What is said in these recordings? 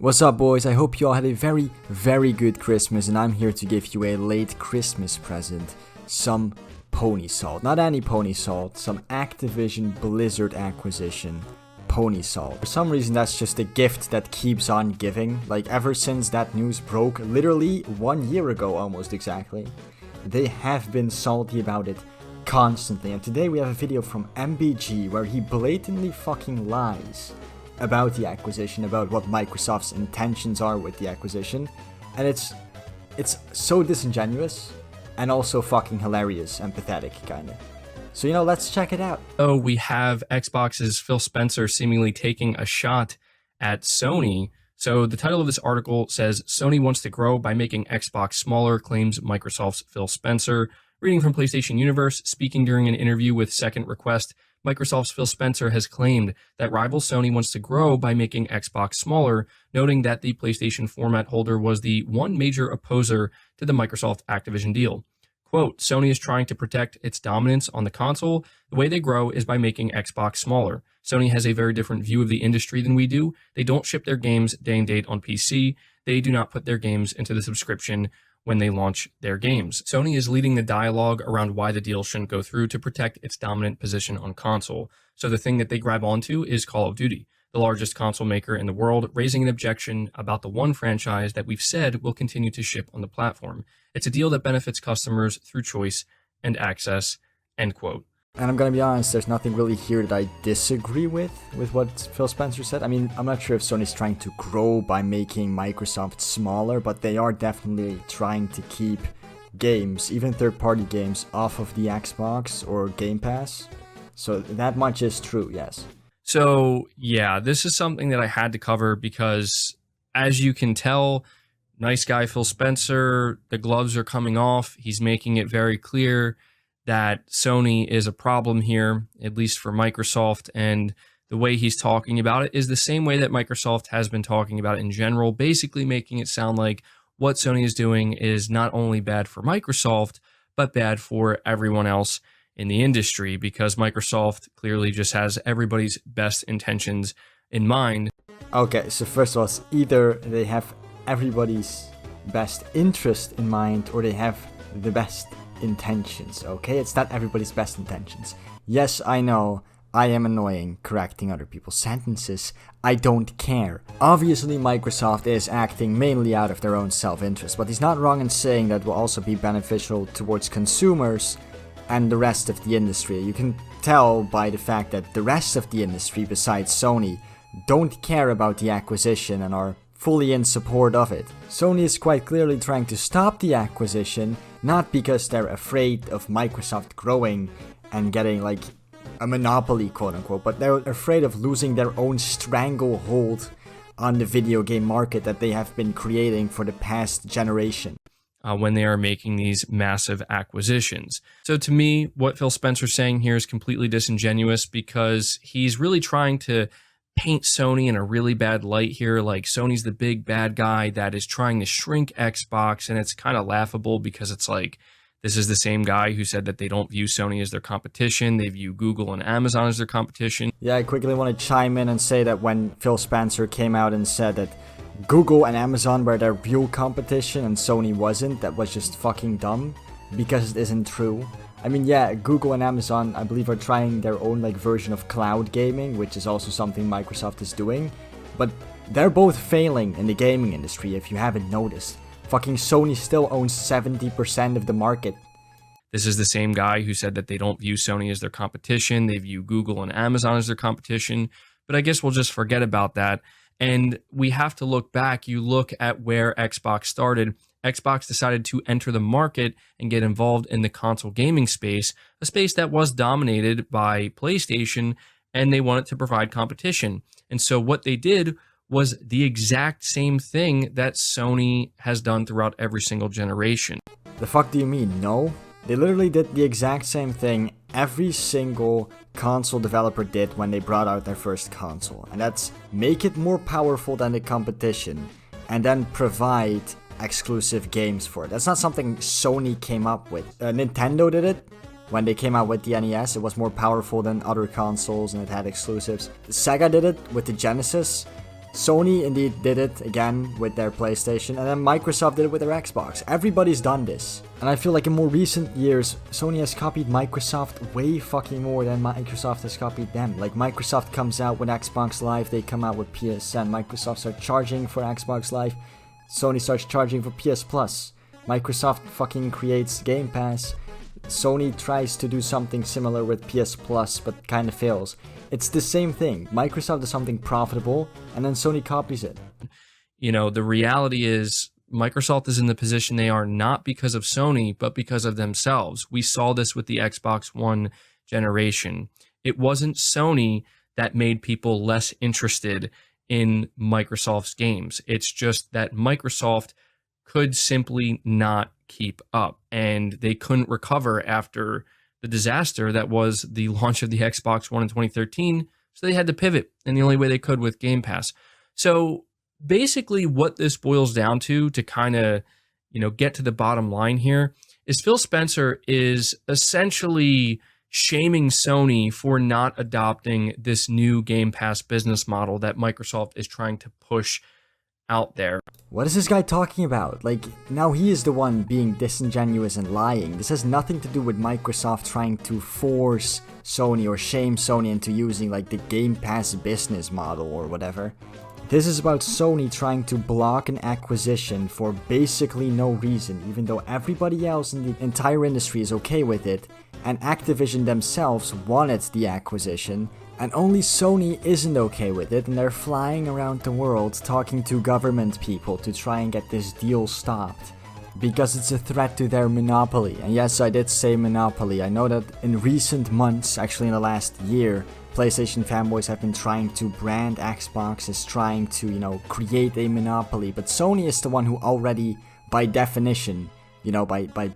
What's up, boys? I hope you all had a very good Christmas, and I'm here to give you a late Christmas present. Some pony salt. Not any pony salt, some Activision Blizzard acquisition pony salt. For some reason, that's just a gift that keeps on giving. Like, ever since that news broke, literally 1 year ago, almost exactly, they have been salty about it constantly. And today we have a video from MBG where he blatantly fucking lies about the acquisition, about what Microsoft's intentions are with the acquisition, and it's so disingenuous and also fucking hilarious and pathetic, kinda. So, let's check it out. Oh, we have Xbox's Phil Spencer seemingly taking a shot at Sony. So the title of this article says, Sony wants to grow by making Xbox smaller, claims Microsoft's Phil Spencer. Reading from PlayStation Universe, speaking during an interview with Second Request, Microsoft's Phil Spencer has claimed that rival Sony wants to grow by making Xbox smaller, noting that the PlayStation format holder was the one major opposer to the Microsoft Activision deal. Quote, Sony is trying to protect its dominance on the console. The way they grow is by making Xbox smaller. Sony has a very different view of the industry than we do. They don't ship their games day and date on PC. They do not put their games into the subscription when they launch their games. Sony is leading the dialogue around why the deal shouldn't go through to protect its dominant position on console. So the thing that they grab onto is Call of Duty, the largest console maker in the world, raising an objection about the one franchise that we've said will continue to ship on the platform. It's a deal that benefits customers through choice and access, end quote. And I'm gonna be honest, there's nothing really here that I disagree with what Phil Spencer said. I mean, I'm not sure if Sony's trying to grow by making Microsoft smaller, but they are definitely trying to keep games, even third-party games, off of the Xbox or Game Pass. So that much is true, yes. So yeah, this is something that I had to cover because, as you can tell, nice guy Phil Spencer, the gloves are coming off. He's making it very clear that Sony is a problem here, at least for Microsoft, and the way he's talking about it is the same way that Microsoft has been talking about it in general, basically making it sound like what Sony is doing is not only bad for Microsoft, but bad for everyone else in the industry, because Microsoft clearly just has everybody's best intentions in mind. Okay, so first of all, it's either they have everybody's best interest in mind or they have the best intentions, okay? It's not everybody's best intentions. Yes, I know, I am annoying correcting other people's sentences. I don't care. Obviously, Microsoft is acting mainly out of their own self-interest, but he's not wrong in saying that will also be beneficial towards consumers and the rest of the industry. You can tell by the fact that the rest of the industry, besides Sony, don't care about the acquisition and are fully in support of it. Sony is quite clearly trying to stop the acquisition, not because they're afraid of Microsoft growing and getting like a monopoly, quote unquote, but they're afraid of losing their own stranglehold on the video game market that they have been creating for the past generation. When they are making these massive acquisitions. So to me, what Phil Spencer's saying here is completely disingenuous because he's really trying to paint Sony in a really bad light here, like Sony's the big bad guy that is trying to shrink Xbox, and it's kind of laughable because it's like, this is the same guy who said that they don't view Sony as their competition, they view Google and Amazon as their competition. Yeah, I quickly want to chime in and say that when Phil Spencer came out and said that Google and Amazon were their real competition and Sony wasn't, that was just fucking dumb, because it isn't true. I mean, yeah, Google and Amazon, I believe, are trying their own version of cloud gaming, which is also something Microsoft is doing. But they're both failing in the gaming industry, if you haven't noticed. Fucking Sony still owns 70% of the market. This is the same guy who said that they don't view Sony as their competition, they view Google and Amazon as their competition. But I guess we'll just forget about that. And we have to look back. You look at where Xbox started. Xbox decided to enter the market and get involved in the console gaming space, a space that was dominated by PlayStation, and they wanted to provide competition. And so what they did was the exact same thing that Sony has done throughout every single generation. The fuck do you mean? No? They literally did the exact same thing every single console developer did when they brought out their first console. And that's make it more powerful than the competition and then provide exclusive games for it. That's not something Sony came up with. Nintendo did it when they came out with the NES. It was more powerful than other consoles and it had exclusives. Sega did it with the Genesis. Sony indeed did it again with their PlayStation, and then Microsoft did it with their Xbox. Everybody's done this. And I feel like in more recent years, Sony has copied Microsoft way fucking more than Microsoft has copied them. Like, Microsoft comes out with Xbox Live, they come out with PSN, Microsoft starts charging for Xbox Live, Sony starts charging for PS Plus. Microsoft fucking creates Game Pass. Sony tries to do something similar with PS Plus, but kind of fails. It's the same thing. Microsoft does something profitable, and then Sony copies it. You know, the reality is Microsoft is in the position they are not because of Sony, but because of themselves. We saw this with the Xbox One generation. It wasn't Sony that made people less interested in Microsoft's games. It's just that Microsoft could simply not keep up, and they couldn't recover after the disaster that was the launch of the Xbox One in 2013, so they had to pivot in the only way they could with Game Pass. So basically what this boils down to kind of, get to the bottom line here, is Phil Spencer is essentially shaming Sony for not adopting this new Game Pass business model that Microsoft is trying to push out there. What is this guy talking about? Like, now he is the one being disingenuous and lying. This has nothing to do with Microsoft trying to force Sony or shame Sony into using like the Game Pass business model or whatever. This is about Sony trying to block an acquisition for basically no reason, even though everybody else in the entire industry is okay with it, and Activision themselves wanted the acquisition, and only Sony isn't okay with it, and they're flying around the world talking to government people to try and get this deal stopped. Because it's a threat to their monopoly. And yes, I did say monopoly. I know that in recent months, actually in the last year, PlayStation fanboys have been trying to brand Xbox as trying to, create a monopoly. But Sony is the one who already, by definition, by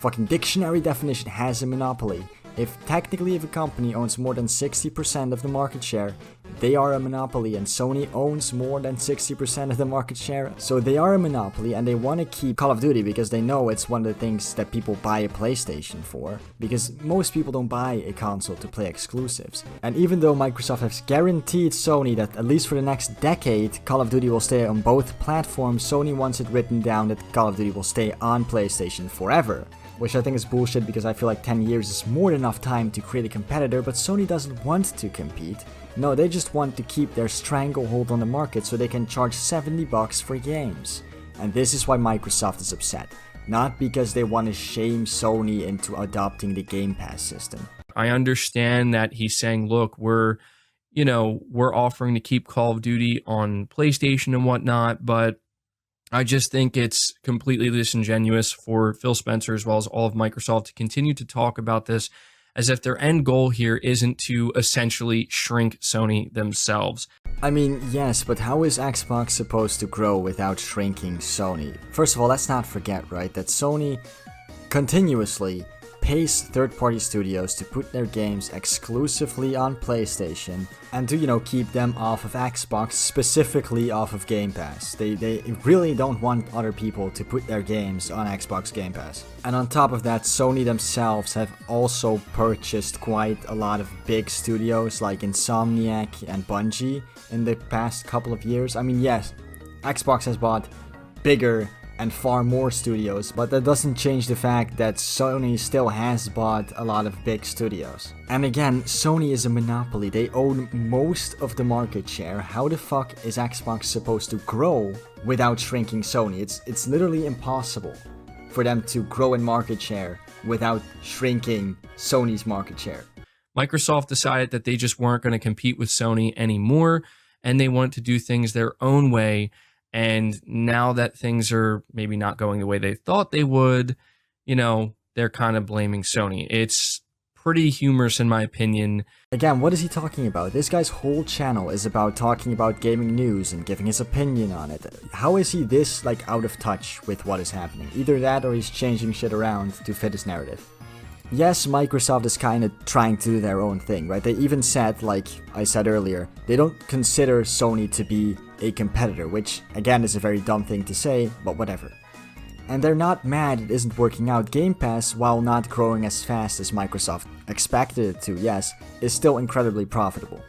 fucking dictionary definition, has a monopoly. If a company owns more than 60% of the market share, they are a monopoly, and Sony owns more than 60% of the market share, so they are a monopoly, and they want to keep Call of Duty because they know it's one of the things that people buy a PlayStation for, because most people don't buy a console to play exclusives. And even though Microsoft has guaranteed Sony that at least for the next decade, Call of Duty will stay on both platforms, Sony wants it written down that Call of Duty will stay on PlayStation forever. Which I think is bullshit, because I feel like 10 years is more than enough time to create a competitor, but Sony doesn't want to compete. No, they just want to keep their stranglehold on the market so they can charge $70 for games. And this is why Microsoft is upset. Not because they want to shame Sony into adopting the Game Pass system. I understand that he's saying, look, we're offering to keep Call of Duty on PlayStation and whatnot, but I just think it's completely disingenuous for Phil Spencer as well as all of Microsoft to continue to talk about this as if their end goal here isn't to essentially shrink Sony themselves. I mean, yes, but how is Xbox supposed to grow without shrinking Sony? First of all, let's not forget, right, that Sony continuously pays third-party studios to put their games exclusively on PlayStation and to, keep them off of Xbox, specifically off of Game Pass. They really don't want other people to put their games on Xbox Game Pass. And on top of that, Sony themselves have also purchased quite a lot of big studios like Insomniac and Bungie in the past couple of years. I mean, yes, Xbox has bought bigger and far more studios, but that doesn't change the fact that Sony still has bought a lot of big studios. And again, Sony is a monopoly. They own most of the market share. How the fuck is Xbox supposed to grow without shrinking Sony? It's literally impossible for them to grow in market share without shrinking Sony's market share. Microsoft decided that they just weren't going to compete with Sony anymore, and they wanted to do things their own way. And now that things are maybe not going the way they thought they would, they're kind of blaming Sony. It's pretty humorous in my opinion. Again, what is he talking about? This guy's whole channel is about talking about gaming news and giving his opinion on it. How is he this, out of touch with what is happening? Either that or he's changing shit around to fit his narrative. Yes, Microsoft is kind of trying to do their own thing, right? They even said, like I said earlier, they don't consider Sony to be a competitor, which again is a very dumb thing to say, but whatever. And they're not mad it isn't working out. Game Pass, while not growing as fast as Microsoft expected it to, yes, is still incredibly profitable.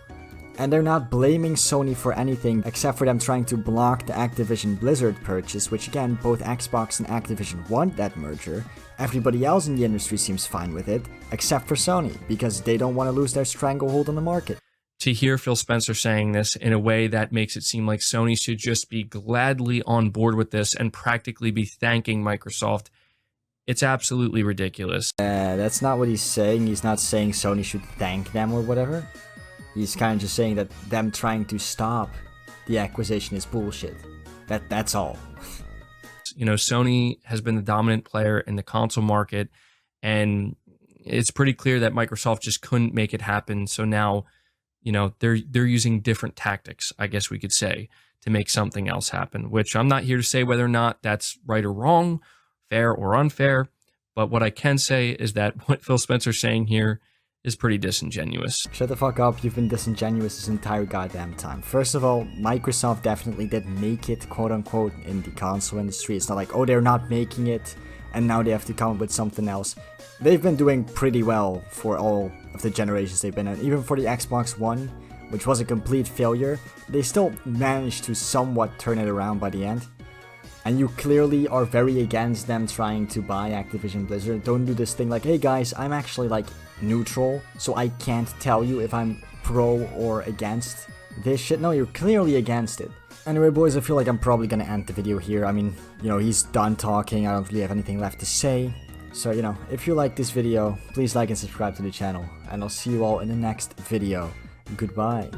And they're not blaming Sony for anything except for them trying to block the Activision Blizzard purchase, which again, both Xbox and Activision want that merger. Everybody else in the industry seems fine with it, except for Sony, because they don't want to lose their stranglehold on the market. To hear Phil Spencer saying this in a way that makes it seem like Sony should just be gladly on board with this and practically be thanking Microsoft, it's absolutely ridiculous. That's not what he's saying. He's not saying Sony should thank them or whatever. He's kind of just saying that them trying to stop the acquisition is bullshit. That's all. You know, Sony has been the dominant player in the console market, and it's pretty clear that Microsoft just couldn't make it happen. So now, you know, they're using different tactics, I guess we could say, to make something else happen, which I'm not here to say whether or not that's right or wrong, fair or unfair. But what I can say is that what Phil Spencer's saying here is pretty disingenuous. Shut the fuck up, you've been disingenuous this entire goddamn time. First of all, Microsoft definitely did make it, quote unquote, in the console industry. It's not like, oh, they're not making it, and now they have to come up with something else. They've been doing pretty well for all of the generations they've been in. Even for the Xbox One, which was a complete failure, they still managed to somewhat turn it around by the end. And you clearly are very against them trying to buy Activision Blizzard. Don't do this thing like, hey guys, I'm actually like neutral, so I can't tell you if I'm pro or against this shit. No, you're clearly against it. Anyway, boys, I feel like I'm probably gonna end the video here. I mean, you know, he's done talking. I don't really have anything left to say. So, you know, if you like this video, please like and subscribe to the channel. And I'll see you all in the next video. Goodbye.